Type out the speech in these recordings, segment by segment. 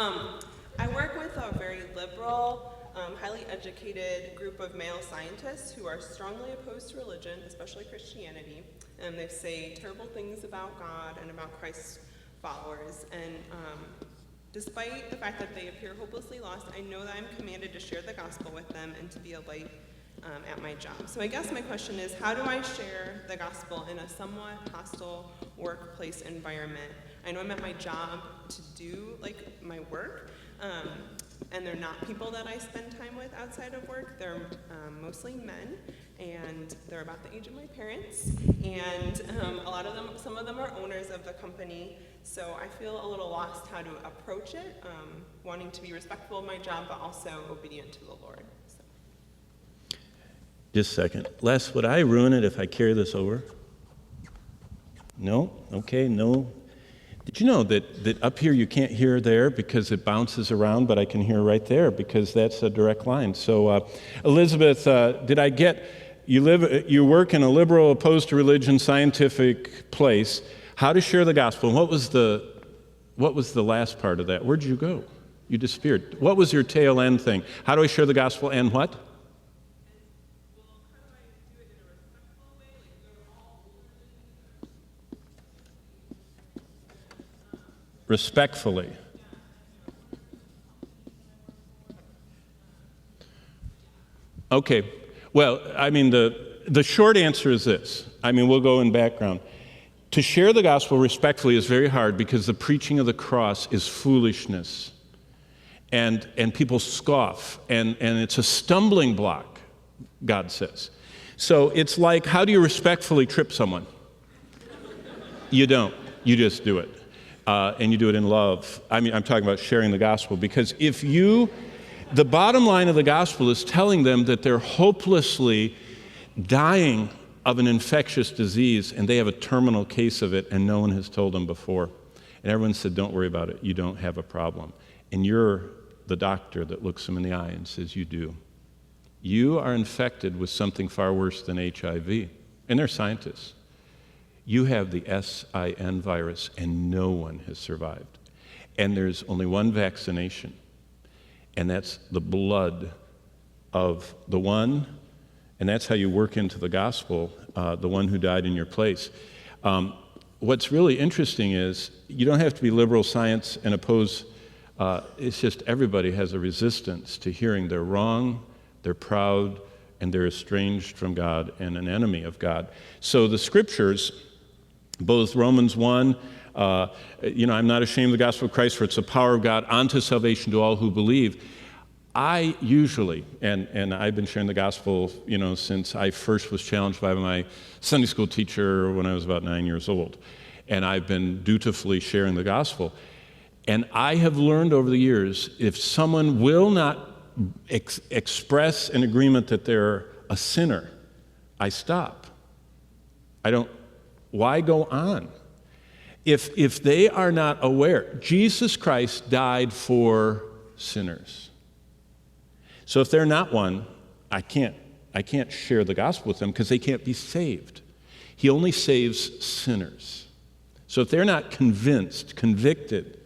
I work with a very liberal, highly educated group of male scientists who are strongly opposed to religion, especially Christianity. And they say terrible things about God and about Christ's followers. And despite the fact that they appear hopelessly lost, I know that I'm commanded to share the gospel with them and to be a light at my job. So I guess my question is, how do I share the gospel in a somewhat hostile workplace environment? I know I'm at my job to do my work, and they're not people that I spend time with outside of work. They're mostly men, and they're about the age of my parents, and some of them are owners of the company, so I feel a little lost how to approach it, wanting to be respectful of my job, but also obedient to the Lord. So. Just a second. Les, would I ruin it if I carry this over? No? Okay, no. Did you know that up here you can't hear there because it bounces around, but I can hear right there because that's a direct line. So, Elizabeth, did I get, you work in a liberal, opposed to religion, scientific place. How to share the gospel? And what was the last part of that? Where'd you go? You disappeared. What was your tail end thing? How do I share the gospel and what? Respectfully. Okay. Well, I mean, the short answer is this. I mean, we'll go in background. To share the gospel respectfully is very hard because the preaching of the cross is foolishness. And people scoff. And it's a stumbling block, God says. So it's like, how do you respectfully trip someone? You don't. You just do it. And you do it in love. I mean, I'm talking about sharing the gospel, because the bottom line of the gospel is telling them that they're hopelessly dying of an infectious disease, and they have a terminal case of it, and no one has told them before. And everyone said, don't worry about it, you don't have a problem. And you're the doctor that looks them in the eye and says, you do. You are infected with something far worse than HIV. And they're scientists. You have the SIN virus, and no one has survived. And there's only one vaccination, and that's the blood of the one, and that's how you work into the gospel, the one who died in your place. What's really interesting is you don't have to be liberal science and oppose, it's just everybody has a resistance to hearing they're wrong, they're proud, and they're estranged from God and an enemy of God. So the scriptures, both Romans 1, I'm not ashamed of the gospel of Christ, for it's the power of God unto salvation to all who believe. I usually, and I've been sharing the gospel, since I first was challenged by my Sunday school teacher when I was about 9 years old. And I've been dutifully sharing the gospel. And I have learned over the years, if someone will not express an agreement that they're a sinner, I stop. I don't. Why go on? If they are not aware, Jesus Christ died for sinners. So if they're not one, I can't share the gospel with them because they can't be saved. He only saves sinners. So if they're not convicted,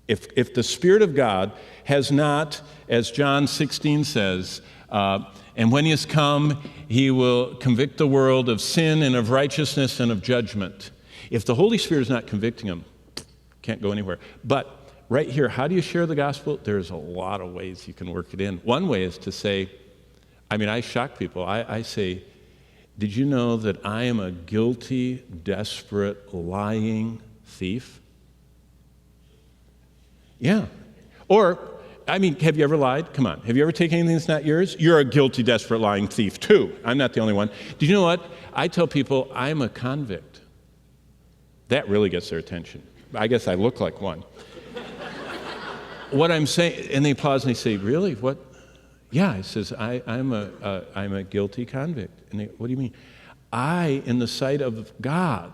if the Spirit of God has not, as John 16 says, and when he has come, he will convict the world of sin and of righteousness and of judgment. If the Holy Spirit is not convicting them, can't go anywhere. But right here, how do you share the gospel? There's a lot of ways you can work it in. One way is to say, I shock people. I say, did you know that I am a guilty, desperate, lying thief? Yeah. Or, have you ever lied? Come on. Have you ever taken anything that's not yours? You're a guilty, desperate, lying thief, too. I'm not the only one. Did you know what? I tell people I'm a convict. That really gets their attention. I guess I look like one. What I'm saying, and they pause and they say, really? What? Yeah, I says, I'm a guilty convict. And they, what do you mean? In the sight of God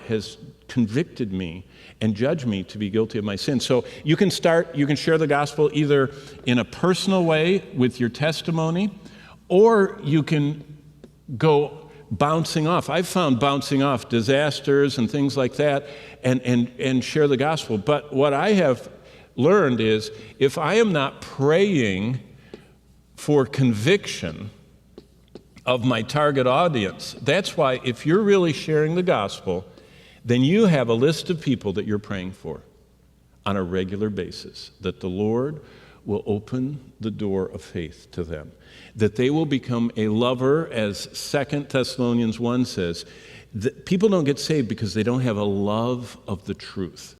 has convicted me and judged me to be guilty of my sin. So you can share the gospel either in a personal way with your testimony, or you can go bouncing off. I've found bouncing off disasters and things like that and share the gospel. But what I have learned is if I am not praying for conviction of my target audience, that's why if you're really sharing the gospel, then you have a list of people that you're praying for on a regular basis, that the Lord will open the door of faith to them, that they will become a lover, as 2 Thessalonians 1 says. That people don't get saved because they don't have a love of the truth.